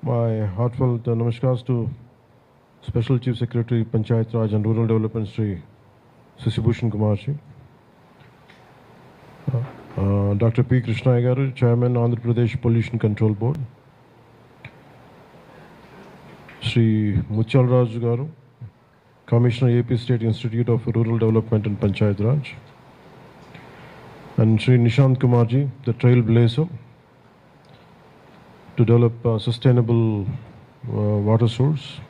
My heartfelt namaskars to Special Chief Secretary Panchayat Raj and Rural Development Sri Sisibhushan Kumarji, Dr. P. Krishna Garu, Chairman Andhra Pradesh Pollution Control Board, Sri Muchal Raj Garu, Commissioner AP State Institute of Rural Development and Panchayat Raj, and Sri Nishant Kumarji, the trailblazer to develop a sustainable water source,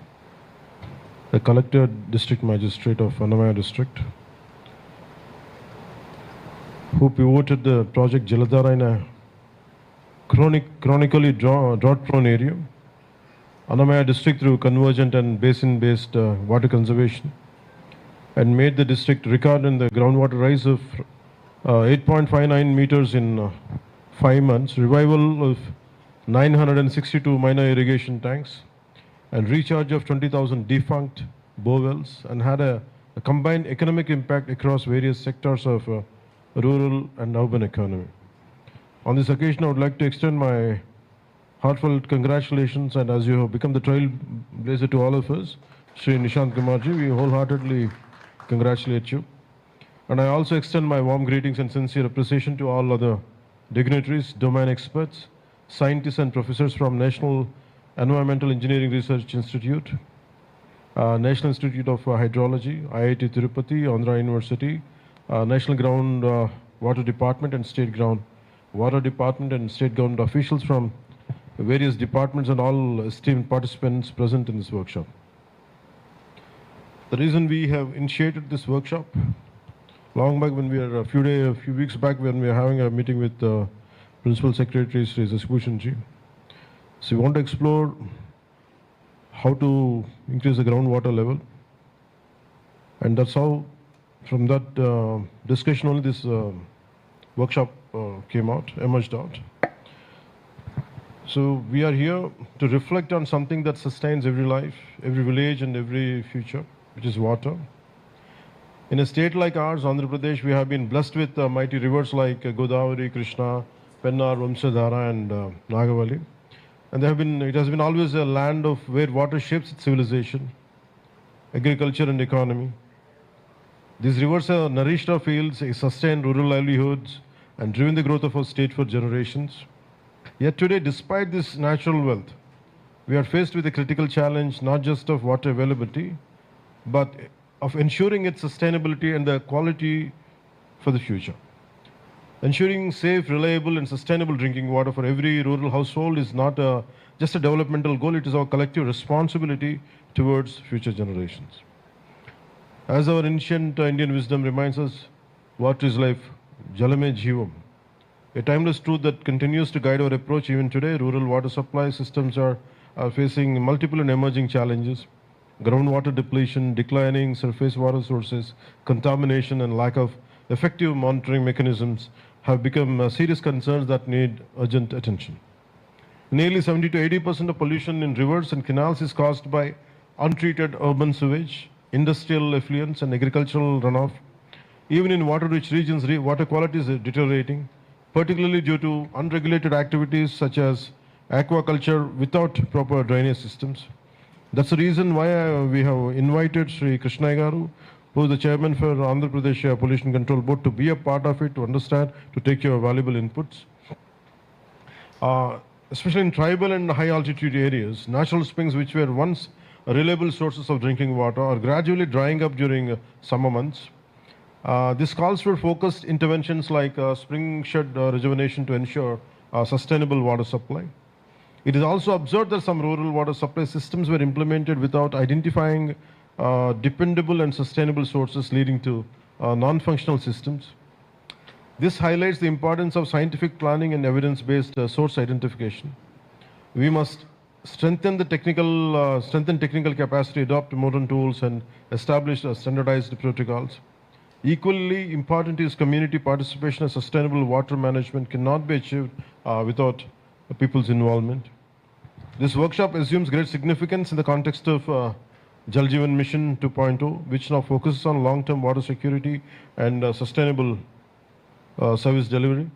the Collector District Magistrate of Annamaya District, who pivoted the project Jaladhara in a chronically drought-prone area, Annamaya District through convergent and basin-based water conservation, and made the district record in the groundwater rise of 8.59 meters in 5 months, revival of 962 minor irrigation tanks, and recharge of 20,000 defunct bowells, and had a combined economic impact across various sectors of rural and urban economy. On this occasion, I would like to extend my heartfelt congratulations, and as you have become the trailblazer to all of us, Sri Nishant Kumarji, we wholeheartedly congratulate you. And I also extend my warm greetings and sincere appreciation to all other dignitaries, domain experts, scientists and professors from National Environmental Engineering Research Institute, National Institute of Hydrology, IIT Tirupati, Andhra University, National Ground Water Department and State Ground Water Department, and state government officials from various departments, and all esteemed participants present in this workshop. The reason we have initiated this workshop, long back when we were a few weeks back when we were having a meeting with Principal Secretary Sri Sisibhushan ji. So we want to explore how to increase the groundwater level, and that's how, from that discussion only, this workshop emerged out. So we are here to reflect on something that sustains every life, every village and every future, which is water. In a state like ours, Andhra Pradesh, we have been blessed with mighty rivers like Godavari, Krishna, Pennar, Vamsadhara and Nagavali. And it has been always a land of where water shapes its civilization, agriculture and economy. These rivers have nourished our fields, sustained rural livelihoods, and driven the growth of our state for generations. Yet today, despite this natural wealth, we are faced with a critical challenge, not just of water availability, but of ensuring its sustainability and the quality for the future. Ensuring safe, reliable, and sustainable drinking water for every rural household is not just a developmental goal, it is our collective responsibility towards future generations. As our ancient Indian wisdom reminds us, water is life, jalame jeevam. A timeless truth that continues to guide our approach even today. Rural water supply systems are facing multiple and emerging challenges. Groundwater depletion, declining surface water sources, contamination, and lack of effective monitoring mechanisms have become serious concerns that need urgent attention. Nearly 70 to 80% of pollution in rivers and canals is caused by untreated urban sewage, industrial effluents, and agricultural runoff. Even in water-rich regions, water quality is deteriorating, particularly due to unregulated activities such as aquaculture without proper drainage systems. That's the reason why we have invited Sri Krishna Garu, who is the chairman for Andhra Pradesh Pollution Control Board, to be a part of it, to understand, to take your valuable inputs. Especially in tribal and high altitude areas, natural springs which were once reliable sources of drinking water are gradually drying up during summer months. This calls for focused interventions like spring shed rejuvenation to ensure sustainable water supply. It is also observed that some rural water supply systems were implemented without identifying dependable and sustainable sources, leading to non-functional systems. This highlights the importance of scientific planning and evidence-based source identification. We must strengthen technical capacity, adopt modern tools, and establish standardized protocols. Equally important is community participation, as sustainable water management cannot be achieved without people's involvement. This workshop assumes great significance in the context of Jal Jeevan Mission 2.0, which now focuses on long-term water security and sustainable service delivery.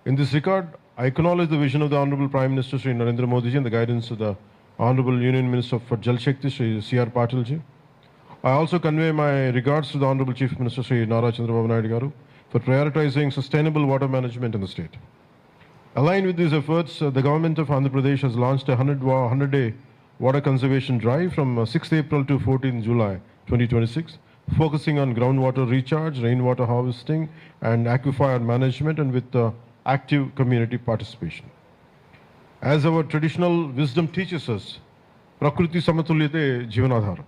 In this regard, I acknowledge the vision of the Honorable Prime Minister Sri Narendra Modi ji and the guidance of the Honorable Union Minister for Jal Shakti Sri C.R. Patil ji. I also convey my regards to the Honorable Chief Minister Sri Nara Chandrababu Naidu Garu for prioritizing sustainable water management in the state. Aligned with these efforts, the government of Andhra Pradesh has launched a 100-day water conservation drive from 6th April to 14th July 2026, focusing on groundwater recharge, rainwater harvesting, and aquifer management, and with active community participation. As our traditional wisdom teaches us, Prakriti Samatulyate Jivanadhara.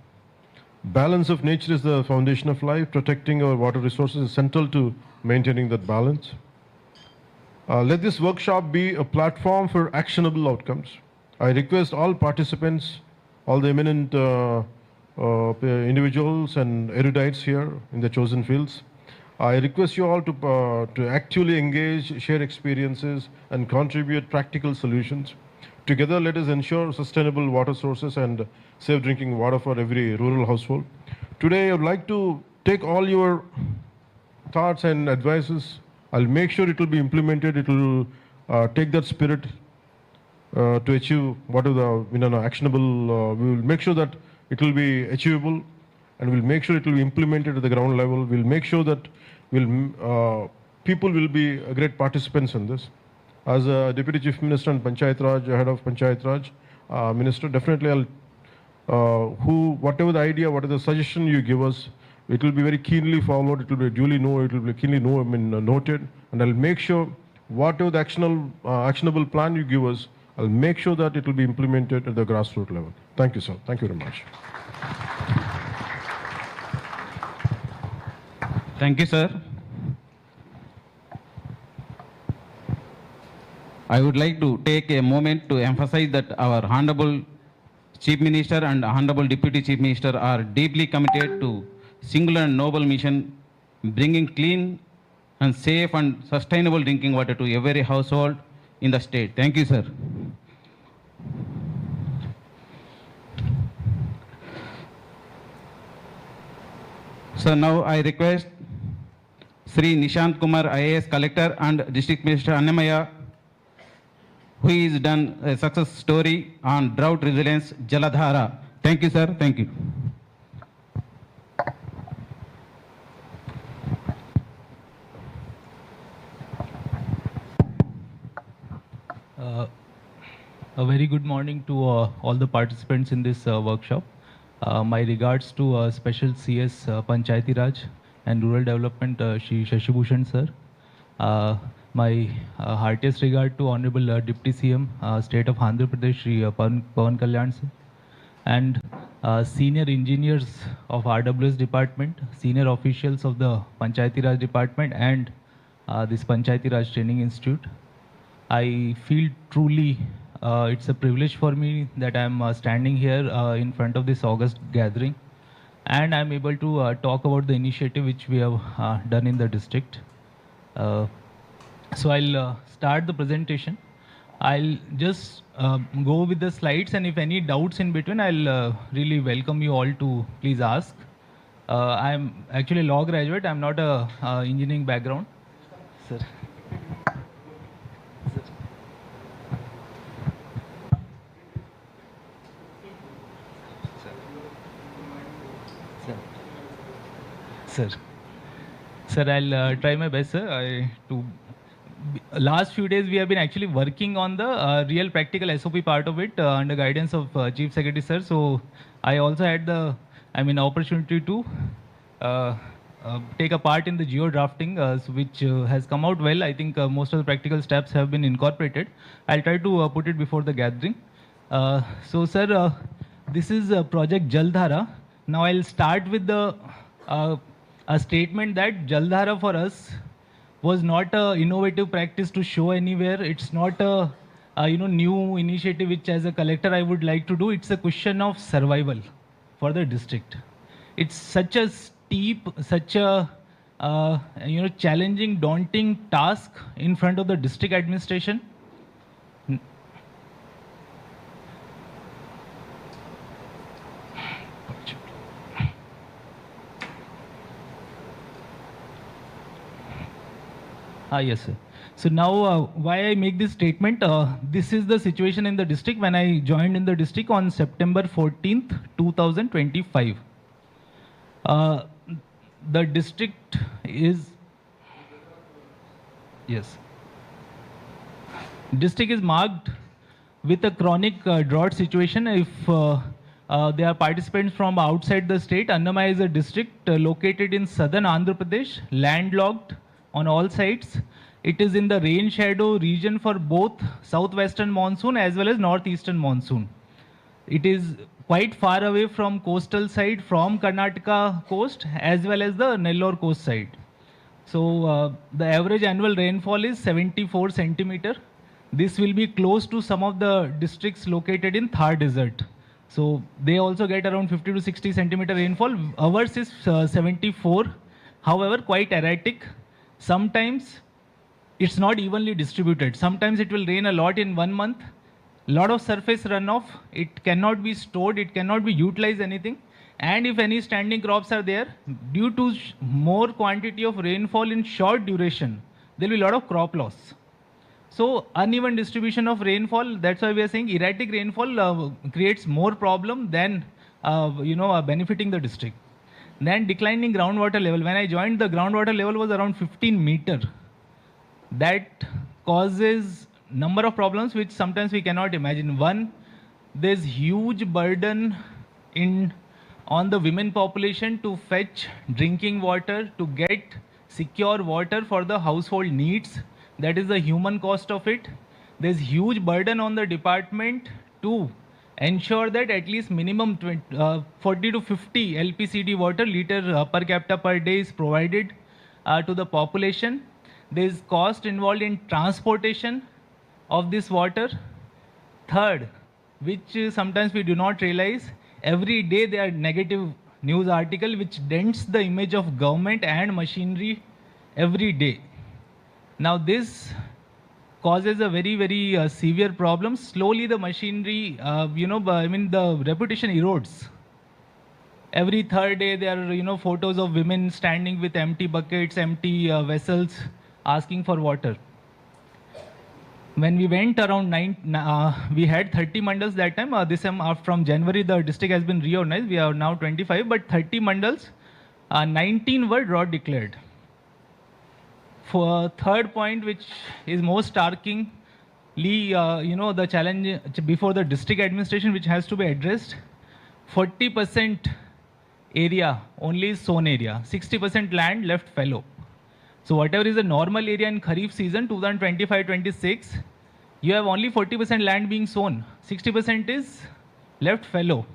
Balance of nature is the foundation of life. Protecting our water resources is central to maintaining that balance. Let this workshop be a platform for actionable outcomes. I request all participants, all the eminent individuals and erudites here in the chosen fields, I request you all to actively engage, share experiences, and contribute practical solutions. Together, let us ensure sustainable water sources and safe drinking water for every rural household. Today, I would like to take all your thoughts and advices. I'll make sure it will be implemented. It will take that spirit to achieve what are the actionable. We will make sure that it will be achievable, and we'll make sure it will be implemented at the ground level. We'll make sure that people will be great participants in this. As a Deputy Chief Minister and Panchayat Raj, Head of Panchayat Raj Minister, definitely I'll, whatever the idea, whatever the suggestion you give us, it will be very keenly followed, it will be duly known, it will be keenly noted, and I'll make sure whatever the actionable plan you give us, I'll make sure that it will be implemented at the grassroots level. Thank you, sir. Thank you very much. Thank you, sir. I would like to take a moment to emphasize that our Honorable Chief Minister and Honorable Deputy Chief Minister are deeply committed to singular and noble mission, bringing clean and safe and sustainable drinking water to every household in the state. Thank you, sir. So now I request Sri Nishant Kumar, IAS Collector, and District Minister Annamaya, who has done a success story on drought resilience, Jaladhara. Thank you, sir. Thank you. A very good morning to all the participants in this workshop. My regards to Special CS Panchayati Raj and Rural Development Shri Shashibhushan sir. My heartiest regard to Honorable Deputy CM State of Andhra Pradesh Shri Pawan Kalyan sir, and senior engineers of RWS department, senior officials of the Panchayati Raj department, and this Panchayati Raj Training Institute. I feel truly it's a privilege for me that I'm standing here in front of this August gathering, and I'm able to talk about the initiative which we have done in the district. So I'll start the presentation. I'll just go with the slides, and if any doubts in between, I'll really welcome you all to please ask. I'm actually a law graduate. I'm not a engineering background. Sir. Sir, I'll try my best, sir. Last few days we have been actually working on the real practical SOP part of it under guidance of Chief Secretary, sir. So I also had the, opportunity to take a part in the geo drafting, which has come out well. I think most of the practical steps have been incorporated. I'll try to put it before the gathering. So, sir, this is Project Jaldhara. Now I'll start with the a statement that Jaldhara for us was not an innovative practice to show anywhere. It's not a new initiative which as a collector I would like to do. It's a question of survival for the district. It's such a steep, such a challenging, daunting task in front of the district administration. Yes, sir. So now, why I make this statement, this is the situation in the district when I joined in the district on September 14th, 2025. The district is, yes, district is marked with a chronic drought situation. If there are participants from outside the state, Annamai is a district located in southern Andhra Pradesh, landlocked on all sides. It is in the rain shadow region for both southwestern monsoon as well as northeastern monsoon. It is quite far away from coastal side, from Karnataka coast as well as the Nellore coast side. So the average annual rainfall is 74 centimeter. This will be close to some of the districts located in Thar Desert. So they also get around 50 to 60 centimeter rainfall. Ours is 74, however quite erratic. Sometimes it's not evenly distributed. Sometimes it will rain a lot in 1 month, lot of surface runoff, it cannot be stored, it cannot be utilized anything. And if any standing crops are there, due to more quantity of rainfall in short duration, there will be a lot of crop loss. So uneven distribution of rainfall, that's why we are saying erratic rainfall creates more problem than benefiting the district. Then declining groundwater level. When I joined, the groundwater level was around 15 meter. That causes number of problems which sometimes we cannot imagine. One, there's huge burden on the women population to fetch drinking water, to get secure water for the household needs. That is the human cost of it. There's huge burden on the department to ensure that at least minimum 40 to 50 LPCD water liter per capita per day is provided to the population. There's cost involved in transportation of this water. Third, which sometimes we do not realize, every day there are negative news article which dents the image of government and machinery every day. Now this causes a very, very severe problem. Slowly the machinery, the reputation erodes. Every third day there are, photos of women standing with empty buckets, empty vessels, asking for water. When we went around we had 30 mandals that time. This time from January, the district has been reorganized. We are now 25, but 30 mandals, 19 were drought declared. For third point, which is most starkingly, the challenge before the district administration, which has to be addressed, 40% area only is sown area, 60% land left fallow. So whatever is the normal area in Kharif season 2025-26, you have only 40% land being sown, 60% is left fallow.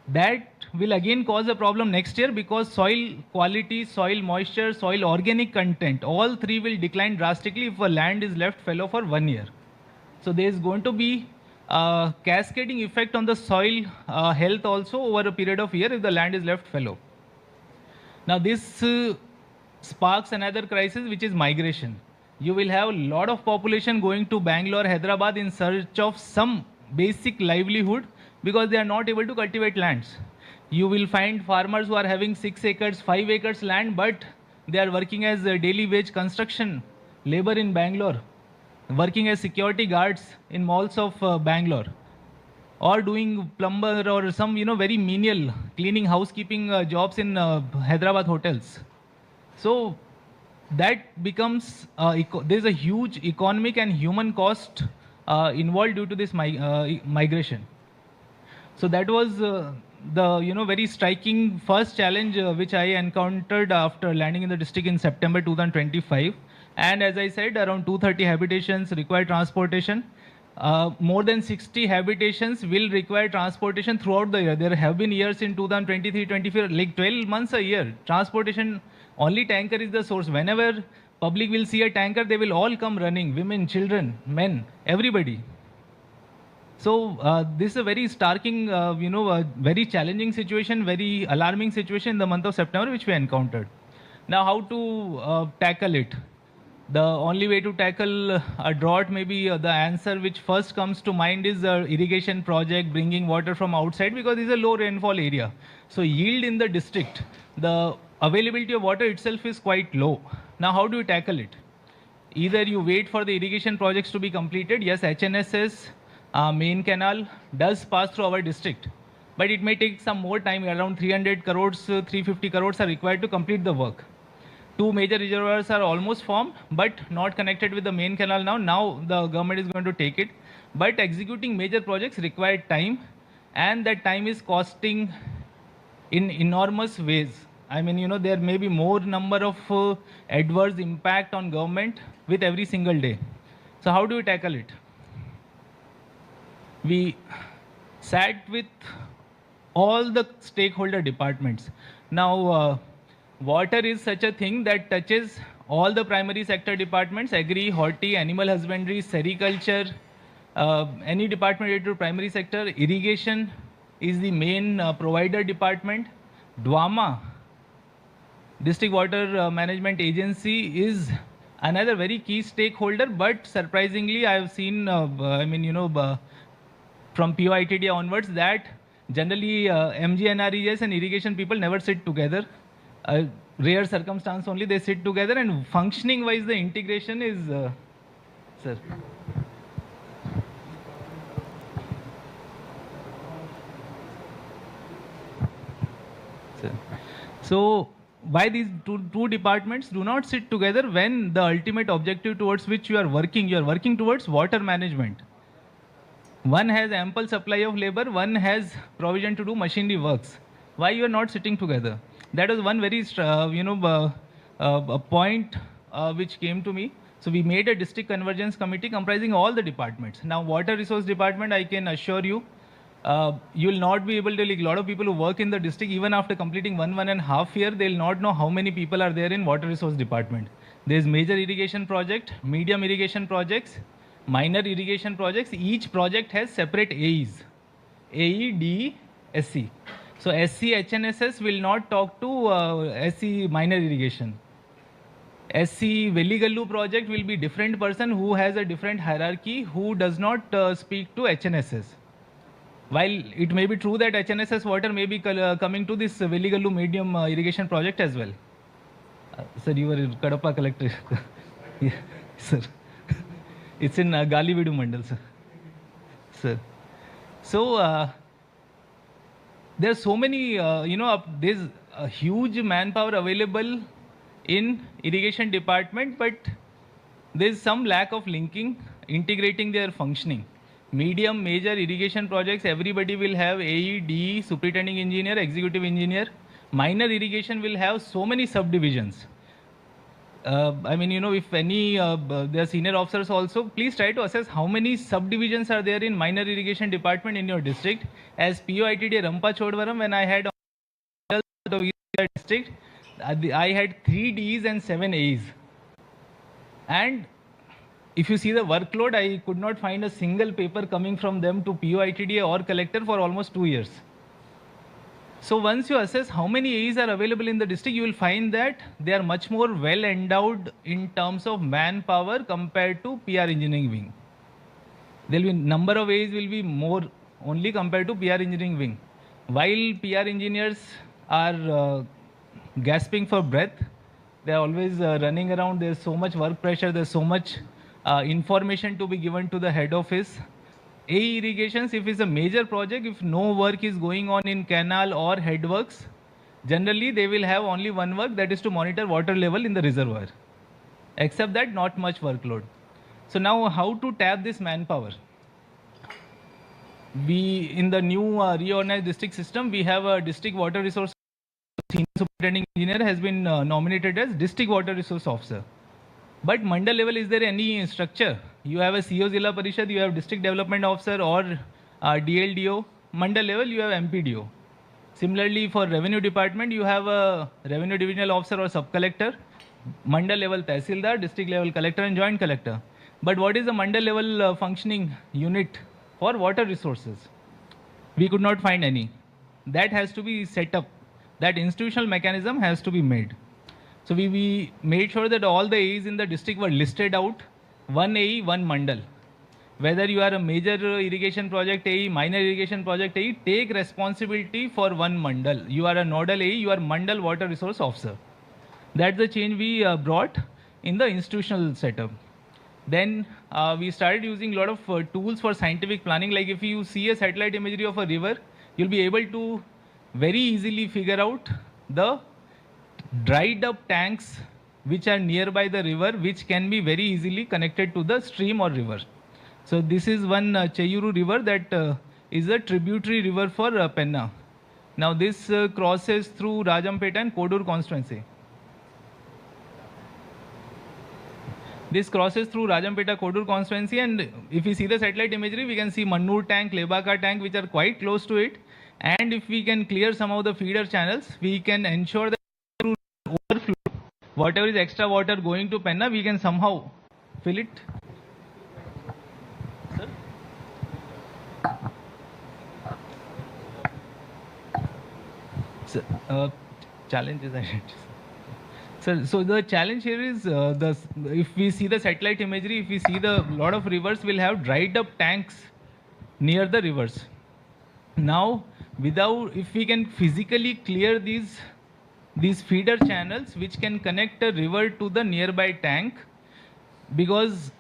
That will again cause a problem next year because soil quality, soil moisture, soil organic content, all three will decline drastically if a land is left fallow for 1 year. So there is going to be a cascading effect on the soil health also over a period of year if the land is left fallow. Now this sparks another crisis, which is migration. You will have a lot of population going to Bangalore, Hyderabad in search of some basic livelihood because they are not able to cultivate lands. You will find farmers who are having 6 acres, 5 acres land, but they are working as a daily wage construction labor in Bangalore, working as security guards in malls of Bangalore, or doing plumber or some very menial cleaning, housekeeping jobs in Hyderabad hotels. So that becomes, there's a huge economic and human cost involved due to this migration. So that was the very striking first challenge which I encountered after landing in the district in September 2025. And as I said, around 230 habitations require transportation. More than 60 habitations will require transportation throughout the year. There have been years in 2023-24, like 12 months a year. Transportation, only tanker is the source. Whenever public will see a tanker, they will all come running, women, children, men, everybody. So this is a very starking, very challenging situation, very alarming situation in the month of September, which we encountered. Now, how to tackle it? The only way to tackle a drought, maybe the answer which first comes to mind is the irrigation project, bringing water from outside, because this is a low rainfall area. So yield in the district, the availability of water itself is quite low. Now, how do you tackle it? Either you wait for the irrigation projects to be completed. Yes, HNSS main canal does pass through our district, but it may take some more time. Around 300 crores, 350 crores are required to complete the work. Two major reservoirs are almost formed, but not connected with the main canal now. Now the government is going to take it. But executing major projects require time, and that time is costing in enormous ways. I mean, there may be more number of adverse impact on government with every single day. So how do we tackle it? We sat with all the stakeholder departments. Now, water is such a thing that touches all the primary sector departments: agri, horti, animal husbandry, sericulture, any department related to primary sector. Irrigation is the main provider department. DWAMA, District Water Management Agency, is another very key stakeholder, but surprisingly I have seen, from POITD onwards, that generally MGNRES and irrigation people never sit together. Rare circumstance only they sit together, and functioning wise the integration is, sir. So why these two departments do not sit together when the ultimate objective towards which you are working towards water management? One has ample supply of labor, one has provision to do machinery works. Why you are not sitting together? That was one very a point which came to me. So we made a district convergence committee comprising all the departments. Now water resource department, I can assure you, you will not be able to, like a lot of people who work in the district, even after completing 1.5 year, they'll not know how many people are there in water resource department. There's major irrigation project, medium irrigation projects, minor irrigation projects. Each project has separate AEs, AE, DE, SC. So SC HNSS will not talk to SC minor irrigation. SC Veligallu project will be different person who has a different hierarchy, who does not speak to HNSS. While it may be true that HNSS water may be coming to this Veligallu medium irrigation project as well. Sir, you were in Kadapa collector. Yeah, sir. It's in Galividu Mandal, sir. Sir. So, there's so many, there's a huge manpower available in irrigation department, but there's some lack of linking, integrating their functioning. Medium, major irrigation projects, everybody will have AE, DE, superintending engineer, executive engineer. Minor irrigation will have so many subdivisions. If any, there are senior officers also, please try to assess how many subdivisions are there in minor irrigation department in your district. As POITD Rampa Chodvaram, when I had the district, I had 3 Ds and 7 As. And if you see the workload, I could not find a single paper coming from them to POITD or collector for almost 2 years. So once you assess how many As are available in the district, you will find that they are much more well endowed in terms of manpower compared to PR engineering wing. There will be number of As will be more only compared to PR engineering wing. While PR engineers are gasping for breath, they are always running around. There's so much work pressure. There's so much information to be given to the head office. AE irrigations, if it's a major project, if no work is going on in canal or headworks, generally they will have only one work, that is to monitor water level in the reservoir. Except that, not much workload. So now how to tap this manpower? We, in the new reorganized district system, we have a district water resource senior superintending engineer has been nominated as district water resource officer. But mandal level, is there any structure? You have a CO Zilla Parishad, you have district development officer or DLDO. Mandal level, you have MPDO. Similarly, for revenue department, you have a revenue divisional officer or sub-collector. Mandal level Tehsildar, district level collector and joint collector. But what is the mandal level functioning unit for water resources? We could not find any. That has to be set up. That institutional mechanism has to be made. So we made sure that all the A's in the district were listed out, one AE, one mandal. Whether you are a major irrigation project AE, minor irrigation project AE, take responsibility for one mandal. You are a nodal AE, you are mandal water resource officer. That's the change we brought. in the institutional setup. Then we started using a lot of tools for scientific planning. Like if you see a satellite imagery of a river, you'll be able to very easily figure out the dried up tanks which are nearby the river, which can be very easily connected to the stream or river. So this is one Cheyuru river that is a tributary river for Penna. Now this crosses through Rajampeta and Kodur constituency. This crosses through Rajampeta Kodur constituency, and if we see the satellite imagery, we can see Mannur tank, Lebaka tank, which are quite close to it. And if we can clear some of the feeder channels, we can ensure that through overflow, whatever is extra water going to Penna, we can somehow fill it. Sir? So, challenge is so the challenge here is if we see the satellite imagery, if we see the lot of rivers will have dried up tanks near the rivers. Now, if we can physically clear these feeder channels which can connect a river to the nearby tank, because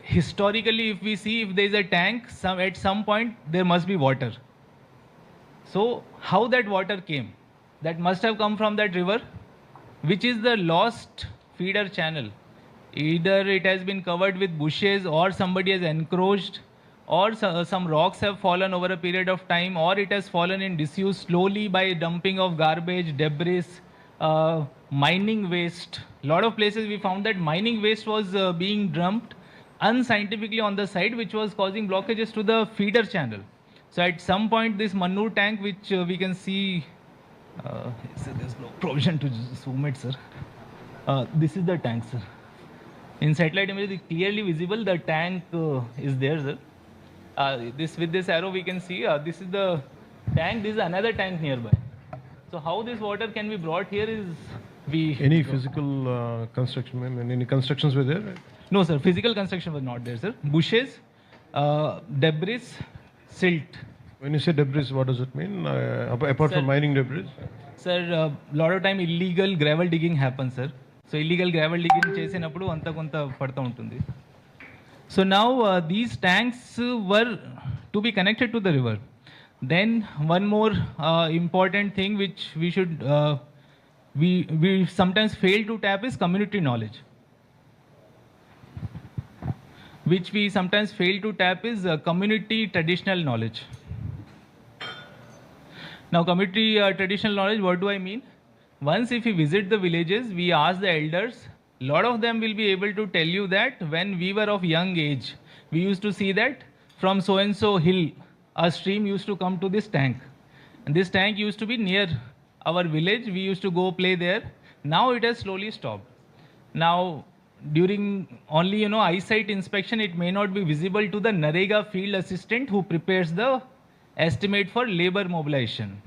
historically if we see if there is a tank, at some point there must be water. So how that water came? That must have come from that river, which is the lost feeder channel. Either it has been covered with bushes, or somebody has encroached, or some rocks have fallen over a period of time, or it has fallen in disuse slowly by dumping of garbage, debris, mining waste. A lot of places we found that mining waste was being dumped unscientifically on the side, which was causing blockages to the feeder channel. So at some point this Mannur tank, which we can see, there's no provision to zoom it, sir. This is the tank, sir. In satellite image, it's clearly visible the tank is there, sir. With this arrow we can see this is the tank, this is another tank nearby. So how this water can be brought here is Any physical construction, ma'am? Any constructions were there? Right? No, sir. Physical construction was not there, sir. Bushes, debris, silt. When you say debris, what does it mean? Apart Sir, from mining debris? Sir, a lot of time illegal gravel digging happens, sir. So illegal gravel digging చేసినప్పుడు అంతా కొంత పడతా ఉంటుంది. So now these tanks were to be connected to the river. Then one more important thing which we should we sometimes fail to tap is community knowledge. Which we sometimes fail to tap is community traditional knowledge. Now community traditional knowledge, what do I mean? Once if you visit the villages, we ask the elders, a lot of them will be able to tell you that when we were of young age, we used to see that from so and so hill, a stream used to come to this tank. And this tank used to be near our village. We used to go play there. Now it has slowly stopped. Now during only eyesight inspection, it may not be visible to the Narega field assistant who prepares the estimate for labor mobilization.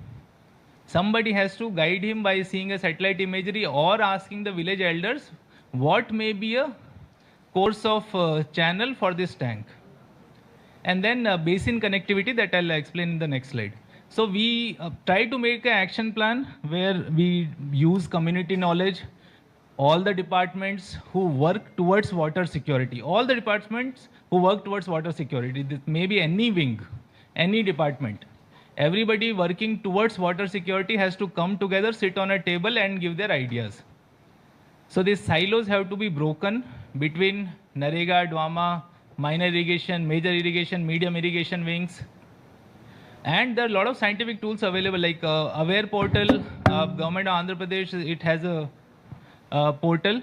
Somebody has to guide him by seeing a satellite imagery or asking the village elders what may be a course of channel for this tank. And then basin connectivity that I'll explain in the next slide. So we try to make an action plan where we use community knowledge, all the departments who work towards water security, all the departments who work towards water security, this may be any wing, any department. Everybody working towards water security has to come together, sit on a table and give their ideas. So these silos have to be broken between Narega, Dwama, minor irrigation, major irrigation, medium irrigation wings. And there are a lot of scientific tools available like Aware portal, Government of Andhra Pradesh, it has a portal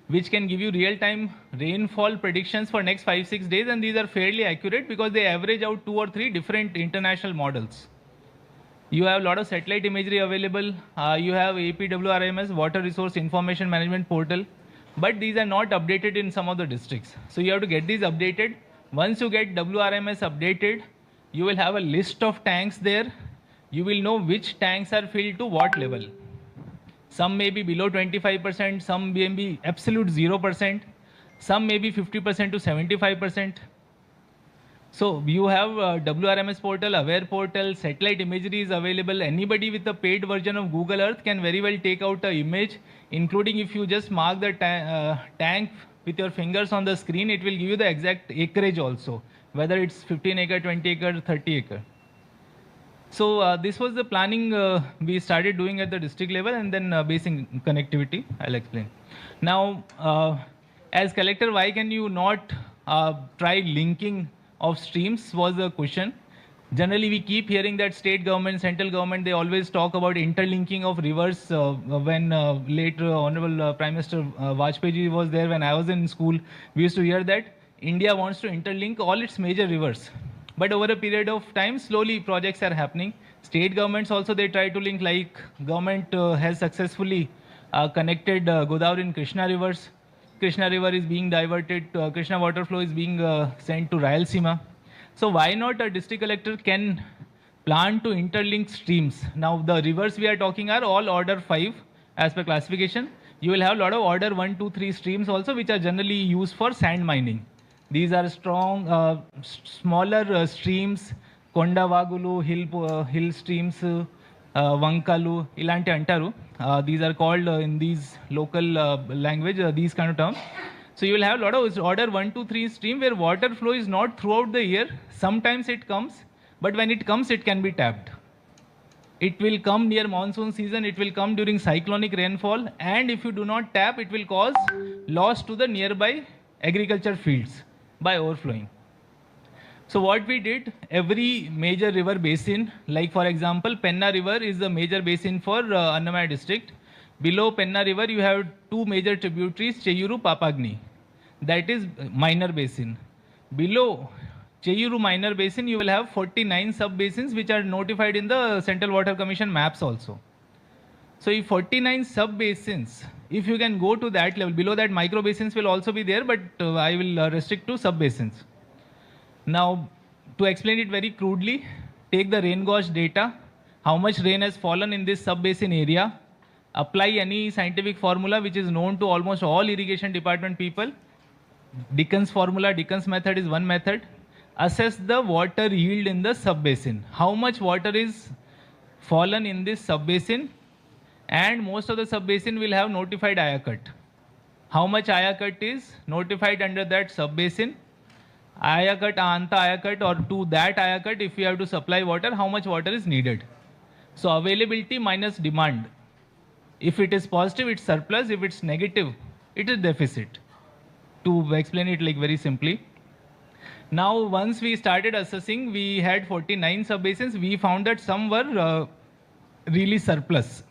which can give you real-time rainfall predictions for next 5-6 days, and these are fairly accurate because they average out 2 or 3 different international models. You have a lot of satellite imagery available. You have APWRMS, Water Resource Information Management Portal, but these are not updated in some of the districts. So you have to get these updated. Once you get WRMS updated, you will have a list of tanks there. You will know which tanks are filled to what level. Some may be below 25%, some may be absolute 0%, some may be 50% to 75%. So you have WRMS portal, Aware portal, satellite imagery is available. Anybody with a paid version of Google Earth can very well take out an image, including if you just mark the tank with your fingers on the screen, it will give you the exact acreage also, whether it's 15 acre, 20 acre, 30 acre. So this was the planning we started doing at the district level, and then basic connectivity, I'll explain. Now, as collector, why can you not try linking of streams was the question. Generally, we keep hearing that state government, central government, they always talk about interlinking of rivers. When late Honorable Prime Minister Vajpayee was there, when I was in school, we used to hear that India wants to interlink all its major rivers. But over a period of time, slowly projects are happening. State governments also, they try to link, like government has successfully connected Godavari and Krishna rivers. Krishna river is being diverted, Krishna water flow is being sent to Rayalaseema. So why not a district collector can plan to interlink streams? Now the rivers we are talking are all order 5 as per classification. You will have a lot of order 1, 2, 3 streams also, which are generally used for sand mining. These are strong, smaller streams, Kondavagulu, hill streams, Vankalu, ilanti antaru. These are called in these local language, these kind of terms. So you will have a lot of order 1, 2, 3 stream where water flow is not throughout the year. Sometimes it comes, but when it comes, it can be tapped. It will come near monsoon season, it will come during cyclonic rainfall, and if you do not tap, it will cause loss to the nearby agriculture fields by overflowing. So what we did, every major river basin, like for example, Penna River is the major basin for Annamaya district. Below Penna River, you have 2 major tributaries, Cheyuru, Papagni. That is minor basin. Below Cheyuru minor basin, you will have 49 sub-basins which are notified in the Central Water Commission maps also. So if 49 sub-basins, if you can go to that level, below that micro basins will also be there, but I will restrict to sub-basins. Now, to explain it very crudely, take the rain gauge data, how much rain has fallen in this sub-basin area, apply any scientific formula which is known to almost all irrigation department people. Dickens formula, Dickens method is one method. Assess the water yield in the sub-basin. How much water is fallen in this sub-basin, and most of the sub-basin will have notified Aya cut. How much Aya cut is notified under that sub-basin? Aya cut, Anta Aya cut, or to that Aya cut, if we have to supply water, how much water is needed? So availability minus demand. If it is positive, it's surplus. If it's negative, it is deficit. To explain it like very simply. Now, once we started assessing, we had 49 sub-basins. We found that some were really surplus.